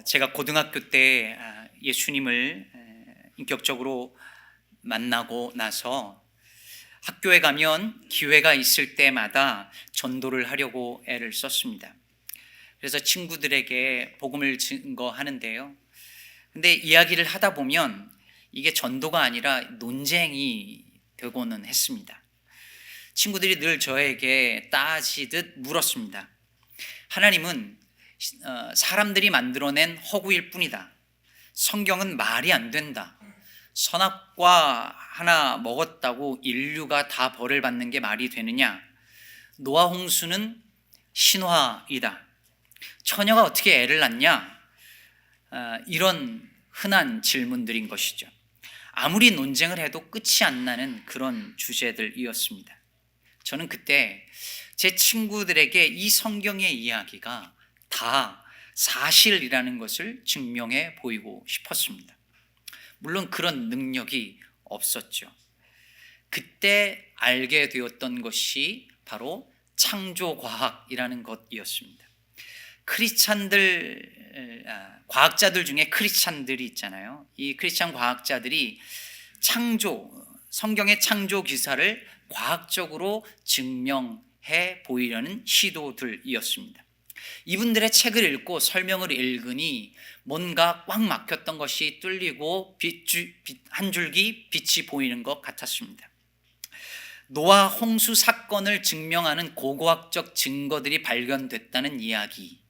제가 고등학교 때 예수님을 인격적으로 만나고 나서 학교에 가면 기회가 있을 때마다 전도를 하려고 애를 썼습니다. 그래서 친구들에게 복음을 증거하는데요. 근데 이야기를 하다 보면 이게 전도가 아니라 논쟁이 되고는 했습니다. 친구들이 늘 저에게 따지듯 물었습니다. 하나님은 사람들이 만들어낸 허구일 뿐이다. 성경은 말이 안 된다. 선악과 하나 먹었다고 인류가 다 벌을 받는 게 말이 되느냐? 노아 홍수는 신화이다. 처녀가 어떻게 애를 낳냐? 이런 흔한 질문들인 것이죠. 아무리 논쟁을 해도 끝이 안 나는 그런 주제들이었습니다. 저는 그때 제 친구들에게 이 성경의 이야기가 다 사실이라는 것을 증명해 보이고 싶었습니다. 물론 그런 능력이 없었죠. 그때 알게 되었던 것이 바로 창조과학이라는 것이었습니다. 과학자들 중에 크리스찬들이 있잖아요. 이 크리스찬 과학자들이 성경의 창조 기사를 과학적으로 증명해 보이려는 시도들이었습니다. 이분들의 책을 읽고 설명을 읽으니 뭔가 꽉 막혔던 것이 뚫리고 한 줄기 빛이 보이는 것 같았습니다. 노아 홍수 사건을 증명하는 고고학적 증거들이 발견됐다는 이야기,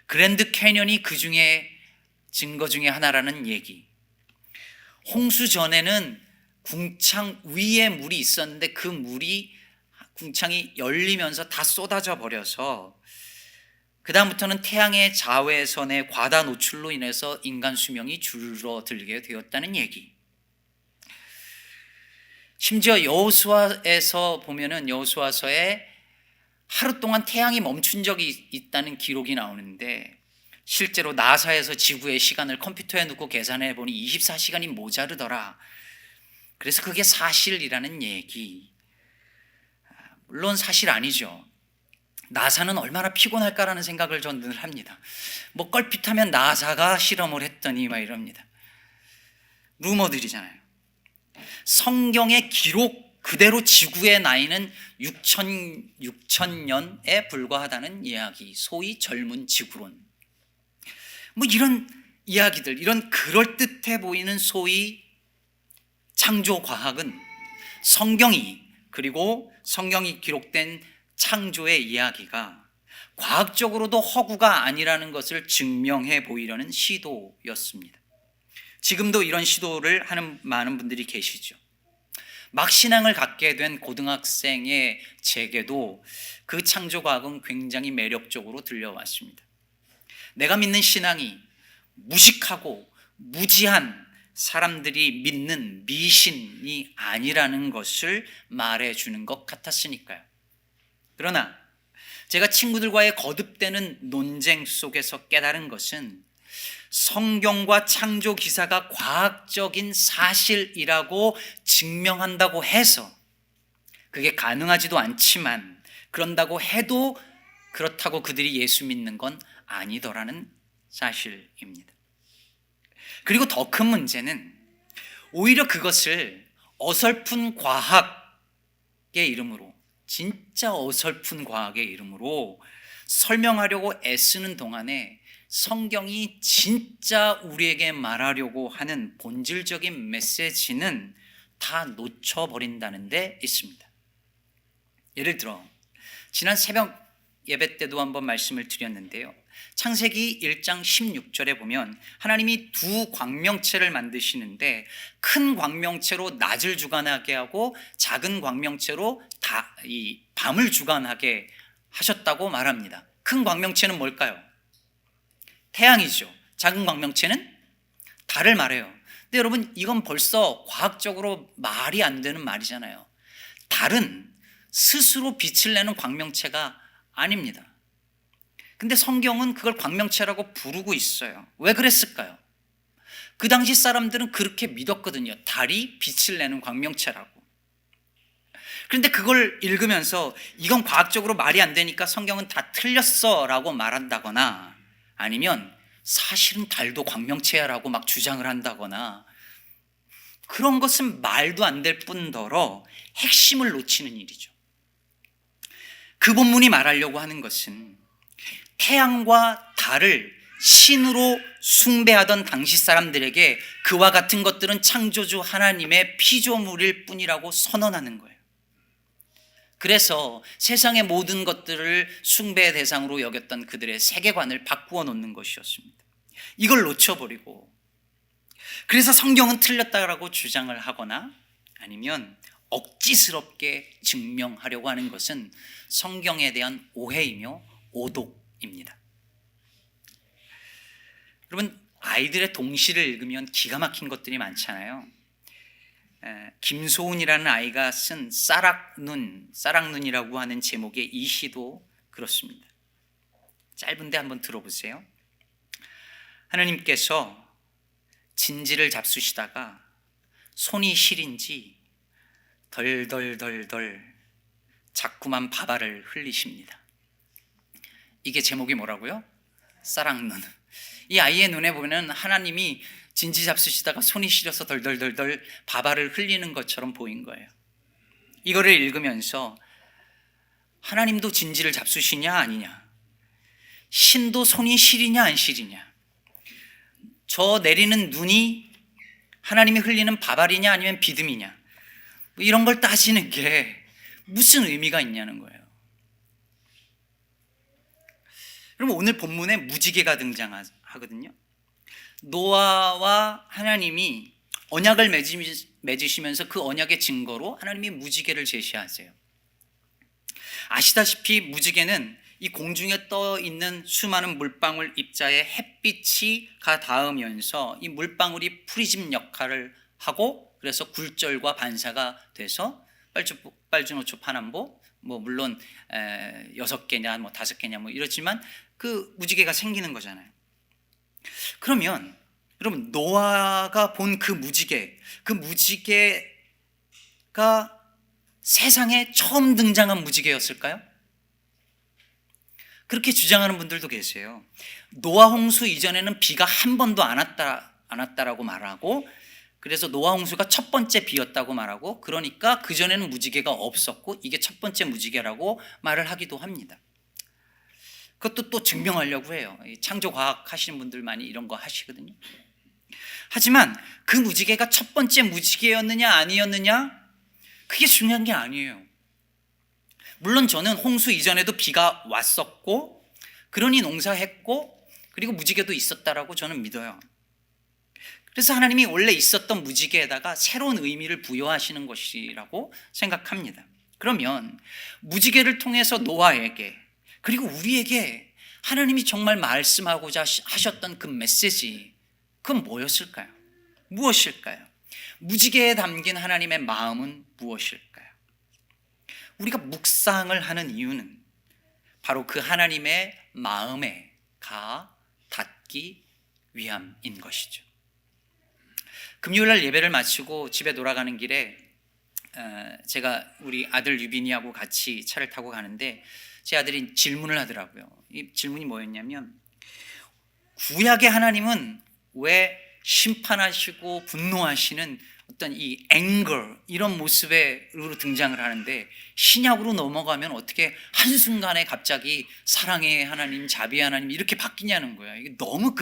그랜드 캐년이 그 중에 증거 중에 하나라는 얘기, 홍수 전에는 궁창 위에 물이 있었는데 그 물이 궁창이 열리면서 다 쏟아져 버려서 그 다음부터는 태양의 자외선의 과다 노출로 인해서 인간 수명이 줄어들게 되었다는 얘기. 심지어 여호수아에서 보면은 여호수아서에 하루 동안 태양이 멈춘 적이 있다는 기록이 나오는데 실제로 나사에서 지구의 시간을 컴퓨터에 넣고 계산해 보니 24시간이 모자르더라. 그래서 그게 사실이라는 얘기. 물론 사실 아니죠. 나사는 얼마나 피곤할까라는 생각을 전 늘 합니다. 뭐 껄핏하면 나사가 실험을 했더니 막 이럽니다. 루머들이잖아요. 성경의 기록 그대로 지구의 나이는 6,000년에 불과하다는 이야기, 소위 젊은 지구론. 뭐 이런 이야기들, 이런 그럴듯해 보이는 소위 창조과학은 그리고 성경이 기록된 창조의 이야기가 과학적으로도 허구가 아니라는 것을 증명해 보이려는 시도였습니다. 지금도 이런 시도를 하는 많은 분들이 계시죠. 막 신앙을 갖게 된 고등학생의 제게도 그 창조과학은 굉장히 매력적으로 들려왔습니다. 내가 믿는 신앙이 무식하고 무지한 사람들이 믿는 미신이 아니라는 것을 말해주는 것 같았으니까요. 그러나 제가 친구들과의 거듭되는 논쟁 속에서 깨달은 것은 성경과 창조 기사가 과학적인 사실이라고 증명한다고 해서 그게 가능하지도 않지만 그런다고 해도 그렇다고 그들이 예수 믿는 건 아니더라는 사실입니다. 그리고 더 큰 문제는 오히려 그것을 어설픈 과학의 이름으로, 진짜 어설픈 과학의 이름으로 설명하려고 애쓰는 동안에 성경이 진짜 우리에게 말하려고 하는 본질적인 메시지는 다 놓쳐버린다는 데 있습니다. 예를 들어 지난 새벽 예배 때도 한번 말씀을 드렸는데요. 창세기 1장 16절에 보면 하나님이 두 광명체를 만드시는데 큰 광명체로 낮을 주관하게 하고 작은 광명체로 이 밤을 주관하게 하셨다고 말합니다. 큰 광명체는 뭘까요? 태양이죠. 작은 광명체는 달을 말해요. 근데 여러분 이건 벌써 과학적으로 말이 안 되는 말이잖아요. 달은 스스로 빛을 내는 광명체가 아닙니다. 근데 성경은 그걸 광명체라고 부르고 있어요. 왜 그랬을까요? 그 당시 사람들은 그렇게 믿었거든요. 달이 빛을 내는 광명체라고. 그런데 그걸 읽으면서 이건 과학적으로 말이 안 되니까 성경은 다 틀렸어 라고 말한다거나 아니면 사실은 달도 광명체야라고 막 주장을 한다거나 그런 것은 말도 안 될 뿐더러 핵심을 놓치는 일이죠. 그 본문이 말하려고 하는 것은 태양과 달을 신으로 숭배하던 당시 사람들에게 그와 같은 것들은 창조주 하나님의 피조물일 뿐이라고 선언하는 거예요. 그래서 세상의 모든 것들을 숭배의 대상으로 여겼던 그들의 세계관을 바꾸어 놓는 것이었습니다. 이걸 놓쳐버리고 그래서 성경은 틀렸다라고 주장을 하거나 아니면 억지스럽게 증명하려고 하는 것은 성경에 대한 오해이며 오독입니다. 여러분, 아이들의 동시를 읽으면 기가 막힌 것들이 많잖아요. 김소은이라는 아이가 쓴 쌀락눈이라고 하는 제목의 이 시도 그렇습니다. 짧은데 한번 들어보세요. 하나님께서 진지를 잡수시다가 손이 시린지 덜덜덜덜 자꾸만 밥알을 흘리십니다. 이게 제목이 뭐라고요? 쌀락눈. 이 아이의 눈에 보면 하나님이 진지 잡수시다가 손이 시려서 덜덜덜덜 밥알을 흘리는 것처럼 보인 거예요. 이거를 읽으면서 하나님도 진지를 잡수시냐 아니냐, 신도 손이 시리냐 안 시리냐, 저 내리는 눈이 하나님이 흘리는 밥알이냐 아니면 비듬이냐, 뭐 이런 걸 따지는 게 무슨 의미가 있냐는 거예요. 그럼 오늘 본문에 무지개가 등장하거든요. 노아와 하나님이 언약을 맺으시면서 그 언약의 증거로 하나님이 무지개를 제시하세요. 아시다시피 무지개는 이 공중에 떠 있는 수많은 물방울 입자에 햇빛이 닿으면서 이 물방울이 프리즘 역할을 하고 그래서 굴절과 반사가 돼서 빨주노초 파남보 뭐 물론 6개냐 뭐 5개냐 뭐 이렇지만 그 무지개가 생기는 거잖아요. 그러면 여러분, 노아가 본 그 무지개가 세상에 처음 등장한 무지개였을까요? 그렇게 주장하는 분들도 계세요. 노아 홍수 이전에는 비가 한 번도 안 왔다라고 말하고, 그래서 노아 홍수가 첫 번째 비였다고 말하고, 그러니까 그전에는 무지개가 없었고 이게 첫 번째 무지개라고 말을 하기도 합니다. 그것도 또 증명하려고 해요. 창조과학 하시는 분들 많이 이런 거 하시거든요. 하지만 그 무지개가 첫 번째 무지개였느냐 아니었느냐, 그게 중요한 게 아니에요. 물론 저는 홍수 이전에도 비가 왔었고 그러니 농사했고 그리고 무지개도 있었다라고 저는 믿어요. 그래서 하나님이 원래 있었던 무지개에다가 새로운 의미를 부여하시는 것이라고 생각합니다. 그러면 무지개를 통해서 노아에게 그리고 우리에게 하나님이 정말 말씀하고자 하셨던 그 메시지, 그건 뭐였을까요? 무엇일까요? 무지개에 담긴 하나님의 마음은 무엇일까요? 우리가 묵상을 하는 이유는 바로 그 하나님의 마음에 닿기 위함인 것이죠. 금요일날 예배를 마치고 집에 돌아가는 길에 제가 우리 아들 유빈이하고 같이 차를 타고 가는데 제 아들이 질문을 하더라고요. 이 질문이 뭐였냐면, 구약의 하나님은 왜 심판하시고 분노하시는 어떤 이 anger 이런 모습으로 등장을 하는데 신약으로 넘어가면 어떻게 한순간에 갑자기 사랑의 하나님, 자비의 하나님 이렇게 바뀌냐는 거야. 이게 너무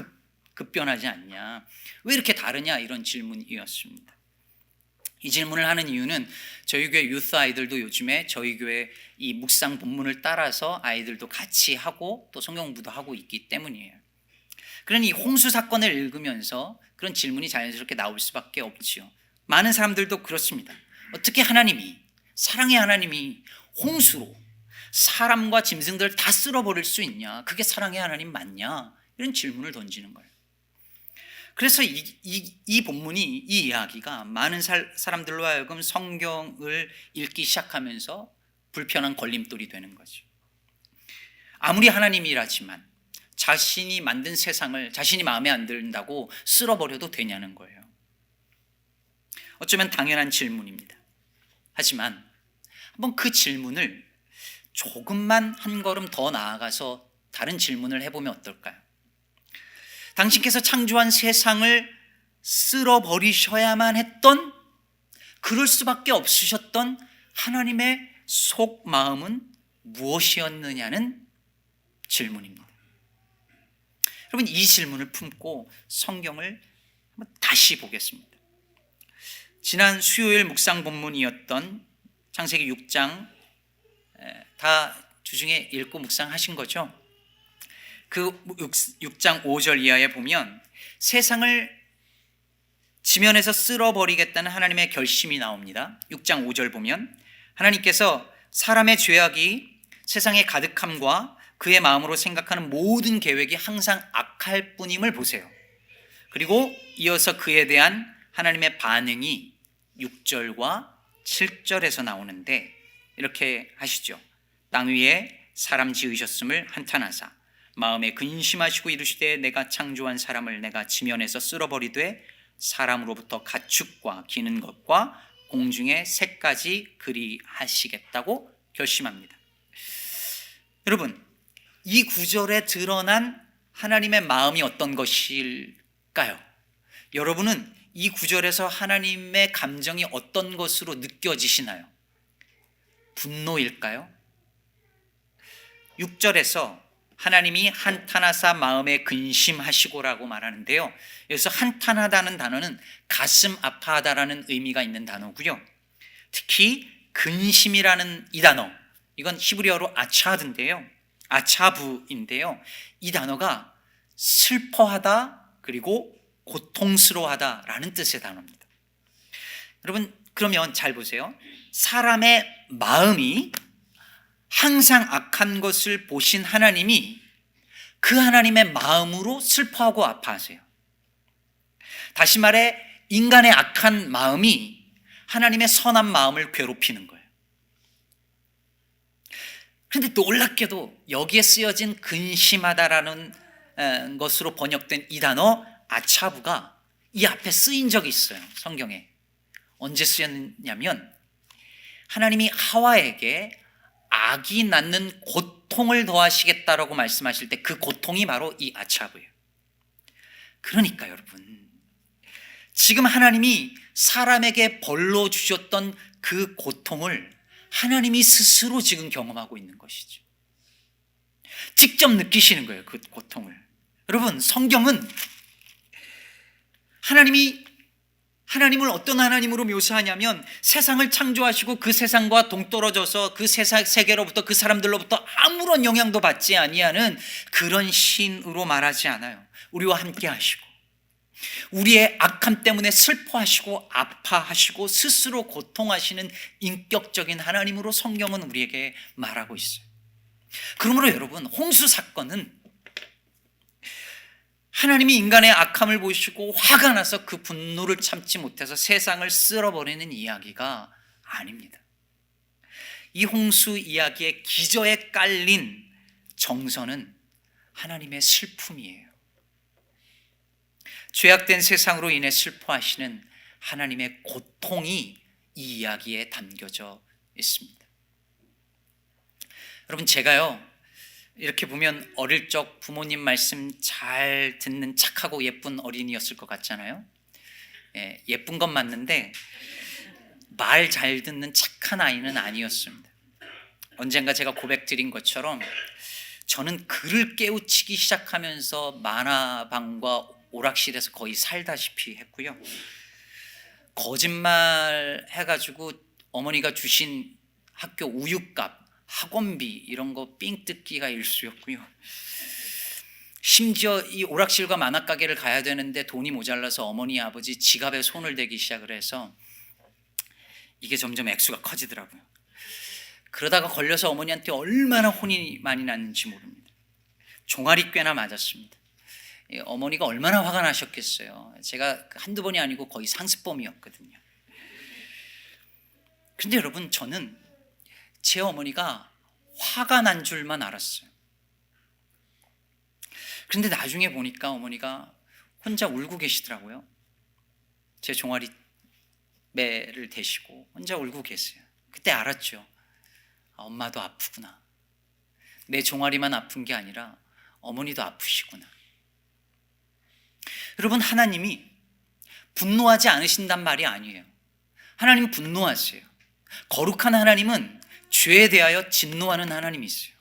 급변하지 않냐, 왜 이렇게 다르냐, 이런 질문이었습니다. 이 질문을 하는 이유는 저희 교회 유스 아이들도 요즘에 저희 교회 이 묵상 본문을 따라서 아이들도 같이 하고 또 성경 공부도 하고 있기 때문이에요. 그러니 이 홍수 사건을 읽으면서 그런 질문이 자연스럽게 나올 수밖에 없지요. 많은 사람들도 그렇습니다. 어떻게 하나님이, 사랑의 하나님이 홍수로 사람과 짐승들을 다 쓸어버릴 수 있냐, 그게 사랑의 하나님 맞냐, 이런 질문을 던지는 거예요. 그래서 이 본문이, 이 이야기가 많은 사람들로 하여금 성경을 읽기 시작하면서 불편한 걸림돌이 되는 거죠. 아무리 하나님이라지만 자신이 만든 세상을 자신이 마음에 안 든다고 쓸어버려도 되냐는 거예요. 어쩌면 당연한 질문입니다. 하지만 한번 그 질문을 조금만 한 걸음 더 나아가서 다른 질문을 해보면 어떨까요? 당신께서 창조한 세상을 쓸어버리셔야만 했던, 그럴 수밖에 없으셨던 하나님의 속마음은 무엇이었느냐는 질문입니다. 여러분, 이 질문을 품고 성경을 한번 다시 보겠습니다. 지난 수요일 묵상 본문이었던 창세기 6장 다 주중에 읽고 묵상하신 거죠? 그 6장 5절 이하에 보면 세상을 지면에서 쓸어버리겠다는 하나님의 결심이 나옵니다. 6장 5절 보면 하나님께서 사람의 죄악이 세상에 가득함과 그의 마음으로 생각하는 모든 계획이 항상 악할 뿐임을 보세요. 그리고 이어서 그에 대한 하나님의 반응이 6절과 7절에서 나오는데 이렇게 하시죠. 땅 위에 사람 지으셨음을 한탄하사 마음에 근심하시고 이르시되 내가 창조한 사람을 내가 지면에서 쓸어버리되 사람으로부터 가축과 기는 것과 공중의 새까지 그리하시겠다고 결심합니다. 여러분, 이 구절에 드러난 하나님의 마음이 어떤 것일까요? 여러분은 이 구절에서 하나님의 감정이 어떤 것으로 느껴지시나요? 분노일까요? 6절에서 하나님이 한탄하사 마음에 근심하시고라고 말하는데요, 여기서 한탄하다는 단어는 가슴 아파하다라는 의미가 있는 단어고요. 특히 근심이라는 이 단어, 이건 히브리어로 아차부인데요, 이 단어가 슬퍼하다 그리고 고통스러워하다라는 뜻의 단어입니다. 여러분, 그러면 잘 보세요. 사람의 마음이 항상 악한 것을 보신 하나님이 그 하나님의 마음으로 슬퍼하고 아파하세요. 다시 말해 인간의 악한 마음이 하나님의 선한 마음을 괴롭히는 거예요. 그런데 놀랍게도 여기에 쓰여진 근심하다라는 것으로 번역된 이 단어 아차부가 이 앞에 쓰인 적이 있어요. 성경에. 언제 쓰였냐면 하나님이 하와에게 아기 낳는 고통을 더하시겠다라고 말씀하실 때 그 고통이 바로 이 아차부예요. 그러니까 여러분, 지금 하나님이 사람에게 벌로 주셨던 그 고통을 하나님이 스스로 지금 경험하고 있는 것이죠. 직접 느끼시는 거예요, 그 고통을. 여러분, 성경은 하나님을 어떤 하나님으로 묘사하냐면 세상을 창조하시고 그 세상과 동떨어져서 그 세계로부터 그 사람들로부터 아무런 영향도 받지 아니하는 그런 신으로 말하지 않아요. 우리와 함께 하시고 우리의 악함 때문에 슬퍼하시고 아파하시고 스스로 고통하시는 인격적인 하나님으로 성경은 우리에게 말하고 있어요. 그러므로 여러분, 홍수 사건은 하나님이 인간의 악함을 보시고 화가 나서 그 분노를 참지 못해서 세상을 쓸어버리는 이야기가 아닙니다. 이 홍수 이야기의 기저에 깔린 정서는 하나님의 슬픔이에요. 죄악된 세상으로 인해 슬퍼하시는 하나님의 고통이 이 이야기에 담겨져 있습니다. 여러분, 제가요 이렇게 보면 어릴 적 부모님 말씀 잘 듣는 착하고 예쁜 어린이였을 것 같잖아요. 예쁜 건 맞는데 말 잘 듣는 착한 아이는 아니었습니다. 언젠가 제가 고백드린 것처럼 저는 글을 깨우치기 시작하면서 만화방과 오락실에서 거의 살다시피 했고요. 거짓말 해가지고 어머니가 주신 학교 우유값, 학원비 이런 거 삥 뜯기가 일쑤였고요. 심지어 이 오락실과 만화가게를 가야 되는데 돈이 모자라서 어머니 아버지 지갑에 손을 대기 시작을 해서 이게 점점 액수가 커지더라고요. 그러다가 걸려서 어머니한테 얼마나 혼이 많이 났는지 모릅니다. 종아리 꽤나 맞았습니다. 어머니가 얼마나 화가 나셨겠어요. 제가 한두 번이 아니고 거의 상습범이었거든요. 근데 여러분, 저는 제 어머니가 화가 난 줄만 알았어요. 그런데 나중에 보니까 어머니가 혼자 울고 계시더라고요. 제 종아리 매를 대시고 혼자 울고 계세요. 그때 알았죠. 엄마도 아프구나. 내 종아리만 아픈 게 아니라 어머니도 아프시구나. 여러분, 하나님이 분노하지 않으신단 말이 아니에요. 하나님 분노하세요. 거룩한 하나님은 죄에 대하여 진노하는 하나님이세요.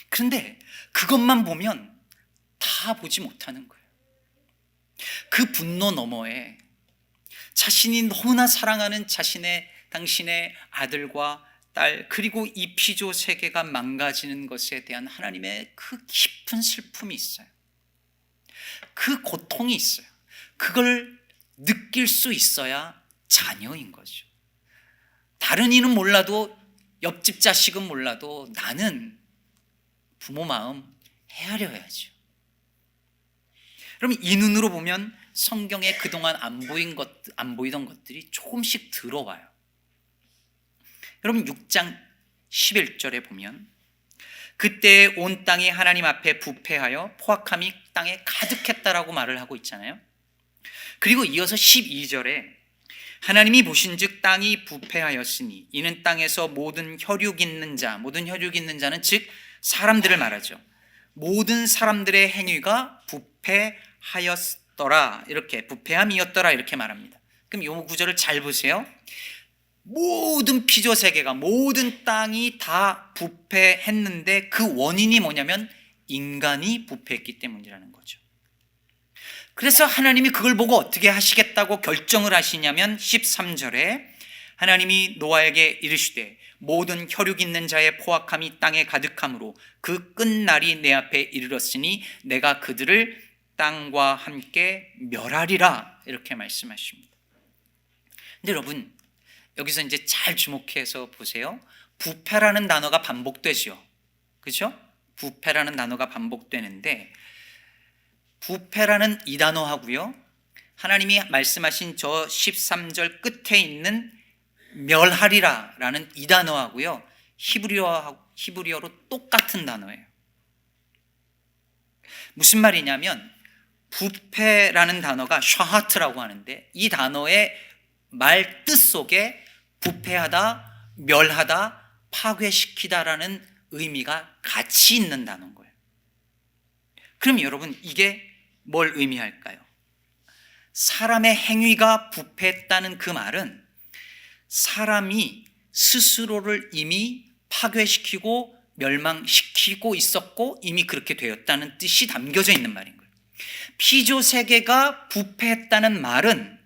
그런데 그것만 보면 다 보지 못하는 거예요. 그 분노 너머에 자신이 너무나 사랑하는 당신의 아들과 딸, 그리고 이 피조 세계가 망가지는 것에 대한 하나님의 그 깊은 슬픔이 있어요. 그 고통이 있어요. 그걸 느낄 수 있어야 자녀인 거죠. 다른 이는 몰라도, 옆집 자식은 몰라도 나는 부모 마음 헤아려야죠. 그럼 이 눈으로 보면 성경에 그동안 안 보이던 것들이 조금씩 들어와요. 여러분, 6장 11절에 보면 그때 온 땅이 하나님 앞에 부패하여 포악함이 땅에 가득했다라고 말을 하고 있잖아요. 그리고 이어서 12절에 하나님이 보신즉 땅이 부패하였으니 이는 땅에서 모든 혈육 있는 자는 즉 사람들을 말하죠. 모든 사람들의 행위가 부패하였더라, 이렇게 부패함이었더라 이렇게 말합니다. 그럼 이 구절을 잘 보세요. 모든 피조 세계가, 모든 땅이 다 부패했는데 그 원인이 뭐냐면 인간이 부패했기 때문이라는 거죠. 그래서 하나님이 그걸 보고 어떻게 하시겠다고 결정을 하시냐면 13절에 하나님이 노아에게 이르시되 모든 혈육 있는 자의 포악함이 땅에 가득함으로 그 끝날이 내 앞에 이르렀으니 내가 그들을 땅과 함께 멸하리라, 이렇게 말씀하십니다. 근데 여러분, 여기서 이제 잘 주목해서 보세요. 부패라는 단어가 반복되죠. 그렇죠? 부패라는 단어가 반복되는데 부패라는 이 단어하고요, 하나님이 말씀하신 저 13절 끝에 있는 멸하리라 라는 이 단어하고요, 히브리어로 똑같은 단어예요. 무슨 말이냐면 부패라는 단어가 샤하트라고 하는데 이 단어의 말 뜻 속에 부패하다, 멸하다, 파괴시키다라는 의미가 같이 있는 단어인 거예요. 그럼 여러분, 이게 뭘 의미할까요? 사람의 행위가 부패했다는 그 말은 사람이 스스로를 이미 파괴시키고 멸망시키고 있었고 이미 그렇게 되었다는 뜻이 담겨져 있는 말인 거예요. 피조 세계가 부패했다는 말은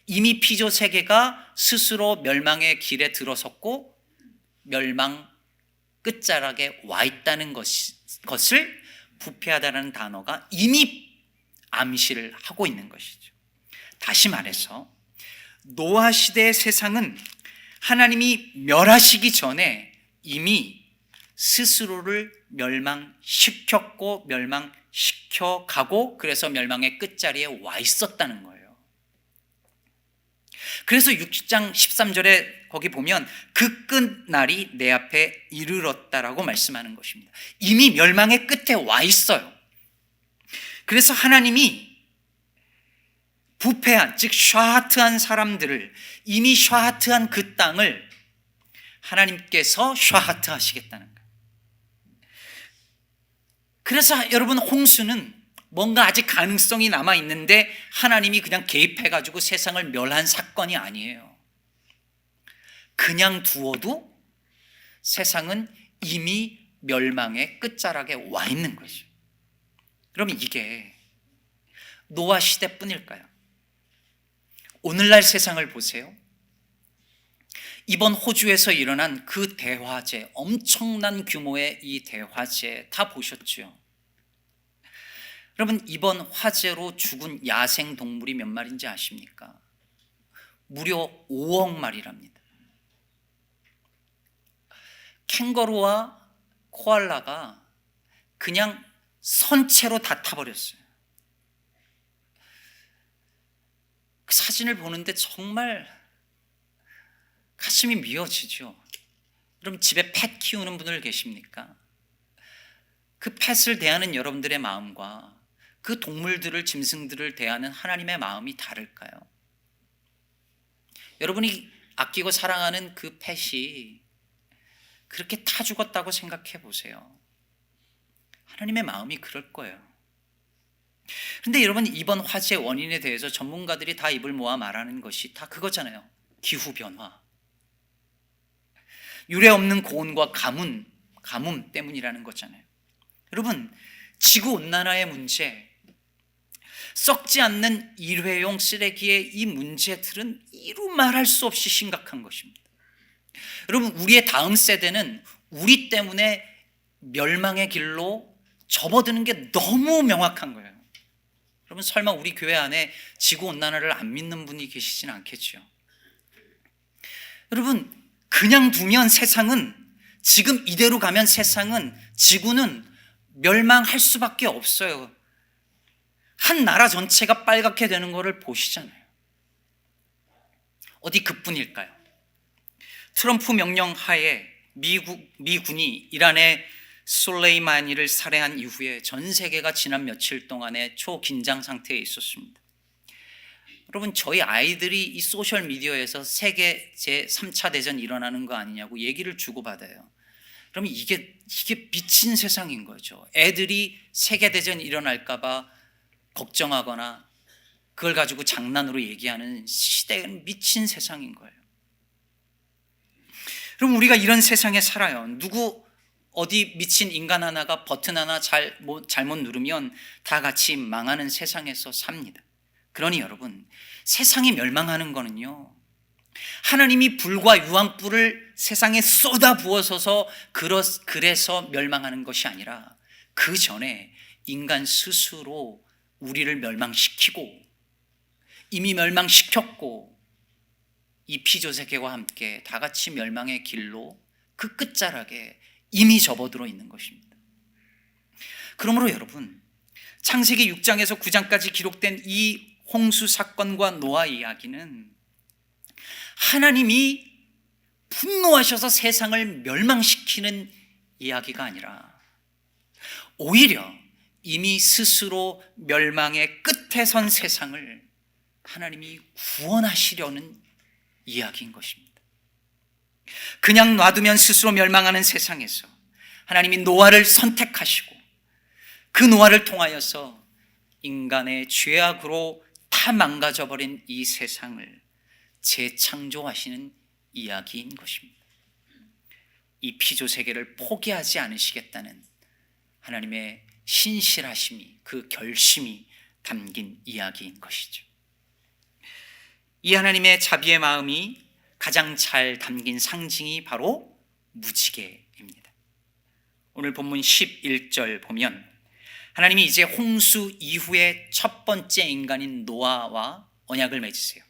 이미 피조 세계가 스스로 멸망의 길에 들어섰고 멸망 끝자락에 와 있다는 것을 부패하다는 단어가 이미 암시를 하고 있는 것이죠. 다시 말해서 노아 시대의 세상은 하나님이 멸하시기 전에 이미 스스로를 멸망시켰고 멸망시켜가고 그래서 멸망의 끝자리에 와 있었다는 거예요. 그래서 6장 13절에 거기 보면 그 끝날이 내 앞에 이르렀다라고 말씀하는 것입니다. 이미 멸망의 끝에 와 있어요. 그래서 하나님이 부패한, 즉 샤하트한 사람들을, 이미 샤하트한 그 땅을 하나님께서 샤하트 하시겠다는 거예요. 그래서 여러분, 홍수는 뭔가 아직 가능성이 남아있는데 하나님이 그냥 개입해가지고 세상을 멸한 사건이 아니에요. 그냥 두어도 세상은 이미 멸망의 끝자락에 와 있는 거죠. 그러면 이게 노아 시대뿐일까요? 오늘날 세상을 보세요. 이번 호주에서 일어난 그 대화재, 엄청난 규모의 이 대화재 다 보셨죠? 여러분, 이번 화재로 죽은 야생 동물이 몇 마리인지 아십니까? 무려 5억 마리랍니다. 캥거루와 코알라가 그냥 선체로 다 타버렸어요. 그 사진을 보는데 정말 가슴이 미어지죠. 여러분, 집에 펫 키우는 분들 계십니까? 그 펫을 대하는 여러분들의 마음과 그 동물들을, 짐승들을 대하는 하나님의 마음이 다를까요? 여러분이 아끼고 사랑하는 그 펫이 그렇게 타 죽었다고 생각해 보세요. 하나님의 마음이 그럴 거예요. 근데 여러분, 이번 화재의 원인에 대해서 전문가들이 다 입을 모아 말하는 것이 다 그거잖아요. 기후변화. 유례없는 고온과 가뭄 때문이라는 거잖아요. 여러분, 지구온난화의 문제, 썩지 않는 일회용 쓰레기의 이 문제들은 이루 말할 수 없이 심각한 것입니다. 여러분, 우리의 다음 세대는 우리 때문에 멸망의 길로 접어드는 게 너무 명확한 거예요. 여러분, 설마 우리 교회 안에 지구온난화를 안 믿는 분이 계시진 않겠죠? 여러분, 그냥 두면 세상은, 지금 이대로 가면 세상은, 지구는 멸망할 수밖에 없어요. 한 나라 전체가 빨갛게 되는 것을 보시잖아요. 어디 그뿐일까요? 트럼프 명령 하에 미군이 이란의 솔레이마니를 살해한 이후에 전 세계가 지난 며칠 동안의 초긴장 상태에 있었습니다. 여러분, 저희 아이들이 이 소셜미디어에서 세계 제3차 대전 일어나는 거 아니냐고 얘기를 주고받아요. 그러면 이게 미친 세상인 거죠. 애들이 세계대전 일어날까 봐 걱정하거나 그걸 가지고 장난으로 얘기하는 시대는 미친 세상인 거예요. 그럼 우리가 이런 세상에 살아요. 어디 미친 인간 하나가 버튼 하나 잘못 누르면 다 같이 망하는 세상에서 삽니다. 그러니 여러분, 세상이 멸망하는 거는요, 하나님이 불과 유황불을 세상에 쏟아 부어서서 그래서 멸망하는 것이 아니라 그 전에 인간 스스로 우리를 멸망시키고 이미 멸망시켰고 이 피조세계와 함께 다 같이 멸망의 길로 그 끝자락에 이미 접어들어 있는 것입니다. 그러므로 여러분, 창세기 6장에서 9장까지 기록된 이 홍수 사건과 노아 이야기는 하나님이 분노하셔서 세상을 멸망시키는 이야기가 아니라 오히려 이미 스스로 멸망의 끝에 선 세상을 하나님이 구원하시려는 이야기인 것입니다. 그냥 놔두면 스스로 멸망하는 세상에서 하나님이 노아를 선택하시고 그 노아를 통하여서 인간의 죄악으로 다 망가져버린 이 세상을 재창조하시는 이야기인 것입니다. 이 피조세계를 포기하지 않으시겠다는 하나님의 신실하심이, 그 결심이 담긴 이야기인 것이죠. 이 하나님의 자비의 마음이 가장 잘 담긴 상징이 바로 무지개입니다. 오늘 본문 11절 보면 하나님이 이제 홍수 이후에 첫 번째 인간인 노아와 언약을 맺으세요.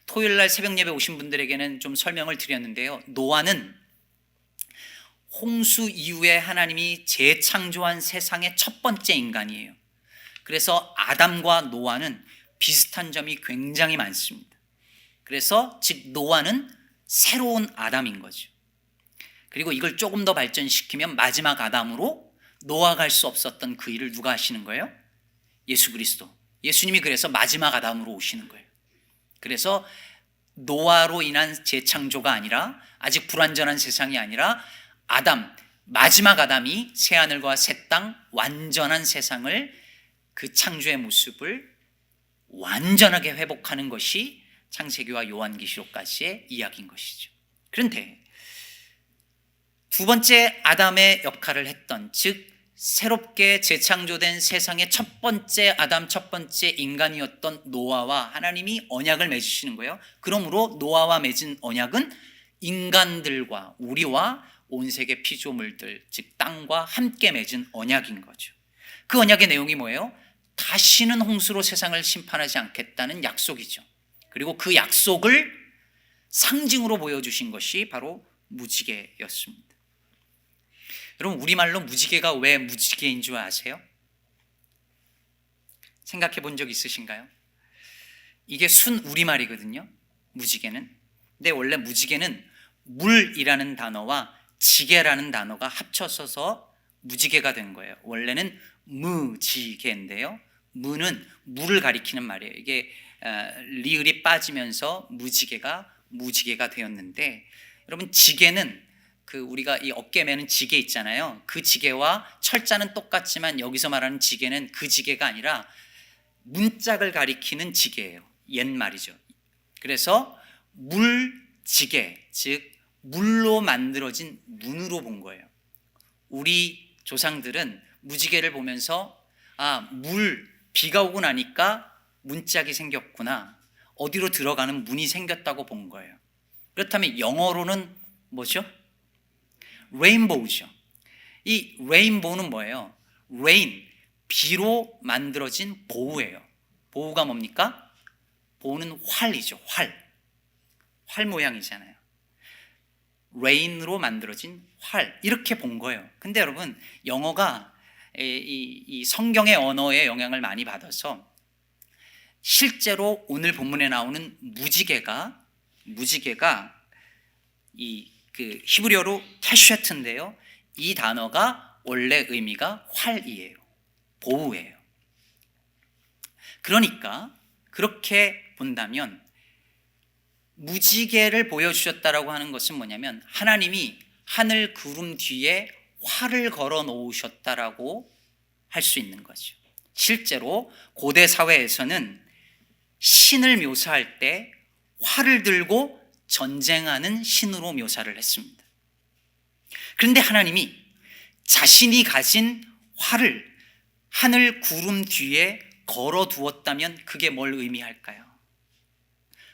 토요일 날 새벽 예배 오신 분들에게는 좀 설명을 드렸는데요. 노아는 홍수 이후에 하나님이 재창조한 세상의 첫 번째 인간이에요. 그래서 아담과 노아는 비슷한 점이 굉장히 많습니다. 그래서 즉 노아는 새로운 아담인 거죠. 그리고 이걸 조금 더 발전시키면 마지막 아담으로 노아가 할 수 없었던 그 일을 누가 하시는 거예요? 예수 그리스도. 예수님이 그래서 마지막 아담으로 오시는 거예요. 그래서 노아로 인한 재창조가 아니라, 아직 불완전한 세상이 아니라 마지막 아담이 새하늘과 새 땅 완전한 세상을, 그 창조의 모습을 완전하게 회복하는 것이 창세기와 요한계시록까지의 이야기인 것이죠. 그런데 두 번째 아담의 역할을 했던, 즉 새롭게 재창조된 세상의 첫 번째 아담, 첫 번째 인간이었던 노아와 하나님이 언약을 맺으시는 거예요. 그러므로 노아와 맺은 언약은 인간들과, 우리와 온 세계 피조물들, 즉 땅과 함께 맺은 언약인 거죠. 그 언약의 내용이 뭐예요? 다시는 홍수로 세상을 심판하지 않겠다는 약속이죠. 그리고 그 약속을 상징으로 보여주신 것이 바로 무지개였습니다. 여러분, 우리말로 무지개가 왜 무지개인 줄 아세요? 생각해 본 적 있으신가요? 이게 순 우리말이거든요, 무지개는. 근데 원래 무지개는 물이라는 단어와 지개라는 단어가 합쳐서서 무지개가 된 거예요. 원래는 무지개인데요, 무는 물을 가리키는 말이에요. 이게 리을이 빠지면서 무지개가 되었는데, 여러분, 지개는 우리가 이 어깨에 매는 지게 있잖아요. 그 지게와 철자는 똑같지만 여기서 말하는 지게는 그 지게가 아니라 문짝을 가리키는 지게예요. 옛말이죠. 그래서 물지게, 즉 물로 만들어진 문으로 본 거예요. 우리 조상들은 무지개를 보면서 비가 오고 나니까 문짝이 생겼구나, 어디로 들어가는 문이 생겼다고 본 거예요. 그렇다면 영어로는 뭐죠? 레인보우죠. 이 레인보우는 뭐예요? 레인, 비로 만들어진 보우예요. 보우가 뭡니까? 보우는 활이죠. 활 모양이잖아요. 레인으로 만들어진 활, 이렇게 본 거예요. 근데 여러분, 영어가 이 성경의 언어의 영향을 많이 받아서 실제로 오늘 본문에 나오는 무지개가 그 히브리어로 캐쉐트인데요, 이 단어가 원래 의미가 활이에요. 보우예요. 그러니까 그렇게 본다면 무지개를 보여주셨다라고 하는 것은 뭐냐면, 하나님이 하늘 구름 뒤에 활을 걸어 놓으셨다라고 할 수 있는 거죠. 실제로 고대 사회에서는 신을 묘사할 때 활을 들고 전쟁하는 신으로 묘사를 했습니다. 그런데 하나님이 자신이 가진 활을 하늘 구름 뒤에 걸어 두었다면 그게 뭘 의미할까요?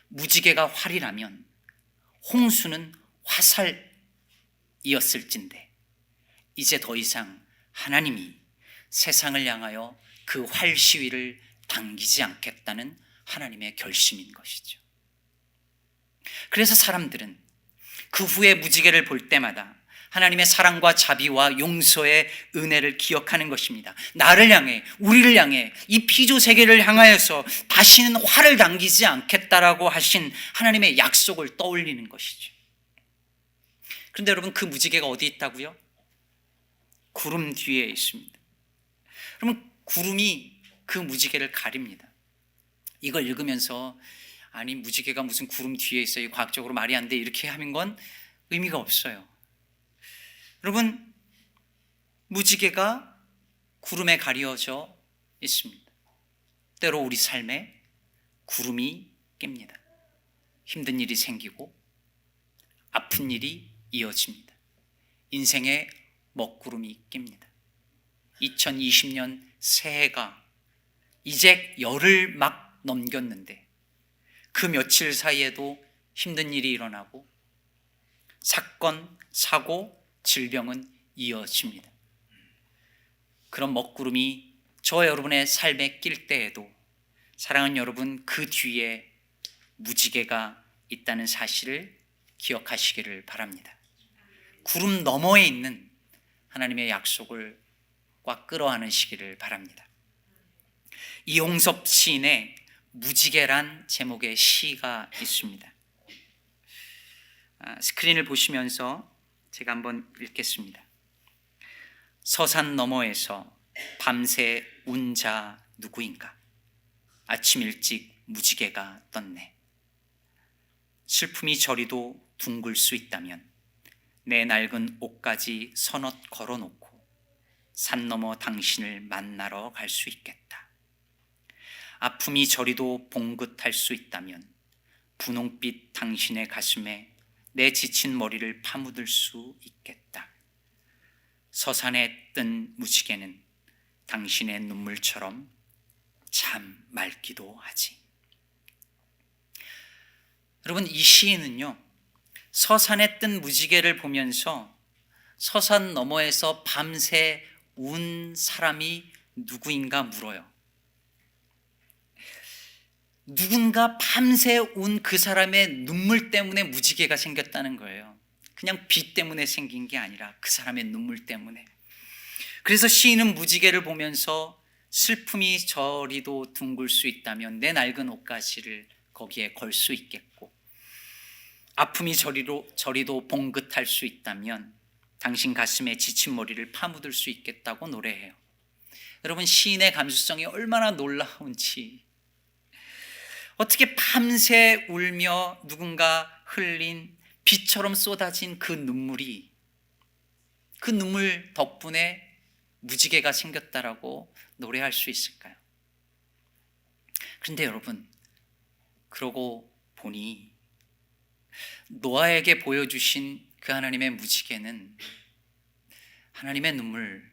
무지개가 활이라면 홍수는 화살이었을진데, 이제 더 이상 하나님이 세상을 향하여 그 활 시위를 당기지 않겠다는 하나님의 결심인 것이죠. 그래서 사람들은 그 후에 무지개를 볼 때마다 하나님의 사랑과 자비와 용서의 은혜를 기억하는 것입니다. 나를 향해, 우리를 향해, 이 피조 세계를 향하여서 다시는 활을 당기지 않겠다라고 하신 하나님의 약속을 떠올리는 것이죠. 그런데 여러분, 그 무지개가 어디 있다고요? 구름 뒤에 있습니다. 그러면 구름이 그 무지개를 가립니다. 이걸 읽으면서 아니, 무지개가 무슨 구름 뒤에 있어요, 과학적으로 말이 안 돼, 이렇게 하는 건 의미가 없어요. 여러분, 무지개가 구름에 가려져 있습니다. 때로 우리 삶에 구름이 낍니다. 힘든 일이 생기고 아픈 일이 이어집니다. 인생에 먹구름이 낍니다. 2020년 새해가 이제 열흘 막 넘겼는데 그 며칠 사이에도 힘든 일이 일어나고 사건, 사고, 질병은 이어집니다. 그런 먹구름이 저와 여러분의 삶에 낄 때에도 사랑하는 여러분, 그 뒤에 무지개가 있다는 사실을 기억하시기를 바랍니다. 구름 너머에 있는 하나님의 약속을 꽉 끌어안으시기를 바랍니다. 이용섭 시인의 무지개란 제목의 시가 있습니다. 스크린을 보시면서 제가 한번 읽겠습니다. 서산 너머에서 밤새 운 자 누구인가? 아침 일찍 무지개가 떴네. 슬픔이 저리도 둥글 수 있다면 내 낡은 옷까지 서넛 걸어놓고 산 너머 당신을 만나러 갈 수 있겠다. 아픔이 저리도 봉긋할 수 있다면 분홍빛 당신의 가슴에 내 지친 머리를 파묻을 수 있겠다. 서산에 뜬 무지개는 당신의 눈물처럼 참 맑기도 하지. 여러분, 이 시인은요, 서산에 뜬 무지개를 보면서 서산 너머에서 밤새 운 사람이 누구인가 물어요. 누군가 밤새 운 그 사람의 눈물 때문에 무지개가 생겼다는 거예요. 그냥 비 때문에 생긴 게 아니라 그 사람의 눈물 때문에. 그래서 시인은 무지개를 보면서 슬픔이 저리도 둥글 수 있다면 내 낡은 옷가지를 거기에 걸 수 있겠고, 아픔이 저리도 봉긋할 수 있다면 당신 가슴에 지친 머리를 파묻을 수 있겠다고 노래해요. 여러분, 시인의 감수성이 얼마나 놀라운지, 어떻게 밤새 울며 누군가 흘린 비처럼 쏟아진 그 눈물이, 그 눈물 덕분에 무지개가 생겼다라고 노래할 수 있을까요? 그런데 여러분, 그러고 보니 노아에게 보여주신 그 하나님의 무지개는 하나님의 눈물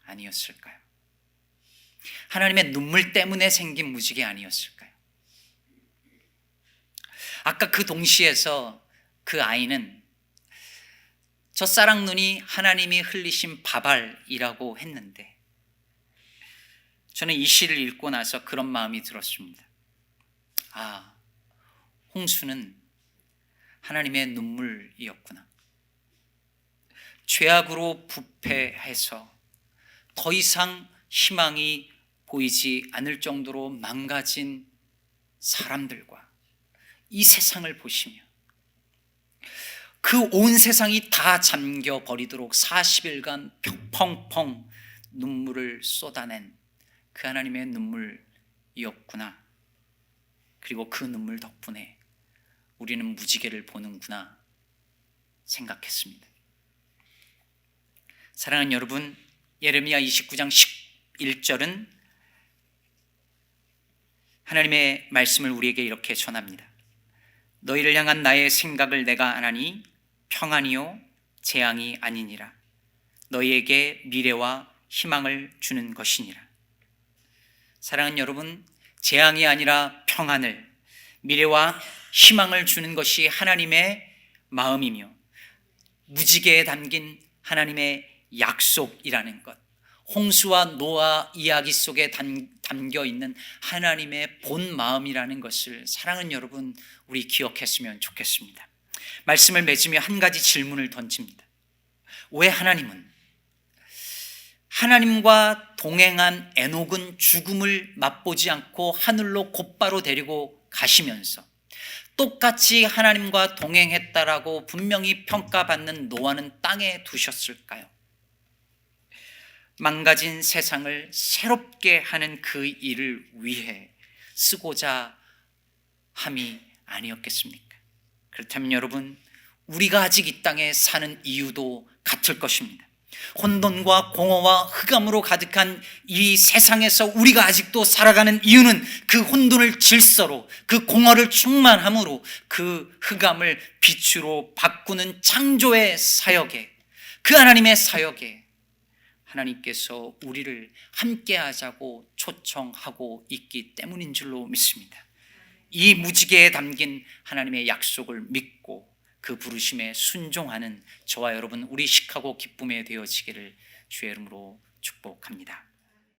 아니었을까요? 하나님의 눈물 때문에 생긴 무지개 아니었을까요? 아까 그 동시에서 그 아이는 첫사랑 눈이 하나님이 흘리신 바발이라고 했는데, 저는 이 시를 읽고 나서 그런 마음이 들었습니다. 아, 홍수는 하나님의 눈물이었구나. 죄악으로 부패해서 더 이상 희망이 보이지 않을 정도로 망가진 사람들과 이 세상을 보시며 그 온 세상이 다 잠겨 버리도록 40일간 펑펑 눈물을 쏟아낸 그 하나님의 눈물이었구나. 그리고 그 눈물 덕분에 우리는 무지개를 보는구나 생각했습니다. 사랑하는 여러분, 예레미야 29장 11절은 하나님의 말씀을 우리에게 이렇게 전합니다. 너희를 향한 나의 생각을 내가 아나니 평안이요 재앙이 아니니라. 너희에게 미래와 희망을 주는 것이니라. 사랑하는 여러분, 재앙이 아니라 평안을, 미래와 희망을 주는 것이 하나님의 마음이며 무지개에 담긴 하나님의 약속이라는 것, 홍수와 노아 이야기 속에 담겨 있는 하나님의 본 마음이라는 것을 사랑하는 여러분, 우리 기억했으면 좋겠습니다. 말씀을 맺으며 한 가지 질문을 던집니다. 왜 하나님과 동행한 에녹은 죽음을 맛보지 않고 하늘로 곧바로 데리고 가시면서 똑같이 하나님과 동행했다라고 분명히 평가받는 노아는 땅에 두셨을까요? 망가진 세상을 새롭게 하는 그 일을 위해 쓰고자 함이 아니었겠습니까? 그렇다면 여러분, 우리가 아직 이 땅에 사는 이유도 같을 것입니다. 혼돈과 공허와 흑암으로 가득한 이 세상에서 우리가 아직도 살아가는 이유는 그 혼돈을 질서로, 그 공허를 충만함으로 그 흑암을 빛으로 바꾸는 창조의 사역에, 그 하나님의 사역에 하나님께서 우리를 함께 하자고 초청하고 있기 때문인 줄로 믿습니다. 이 무지개에 담긴 하나님의 약속을 믿고 그 부르심에 순종하는 저와 여러분, 우리 시카고 기쁨에 되어지기를 주의 이름으로 축복합니다.